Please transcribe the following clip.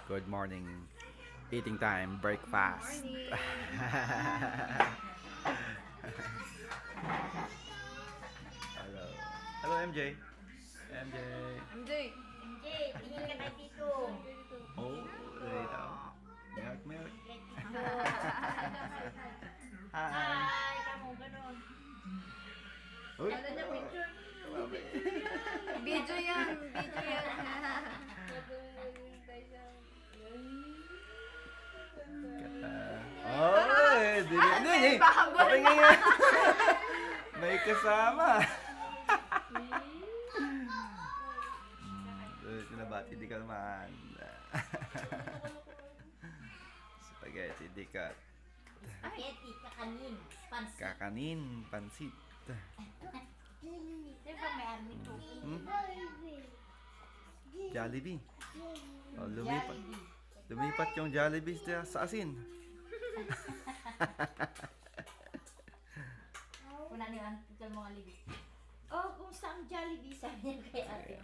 Good morning. Eating time, breakfast. Morning. Hello. Hello, MJ. MJ. MJ. MJ, tingin ka tayo dito. Oh, dito. Milk, milk. Hi. Hi, kamu ganun. Uy. Kala niya picture. Grabe. Video yan. Video yan. Oh, May baboy. Sabi nga. May kasama. Sinabati di ka naman. Spaghetti di ka. Spaghetti, kakanin, pansit. Kakanin, pansit. Di ba may army to? Jollibee. Oh, lumipat. Jollibee. Lumipat yung Jollibee sa asin. Kuna niyo ang tigal mga libis. Oh, kung saan Jollibee, sabi niya kay ate.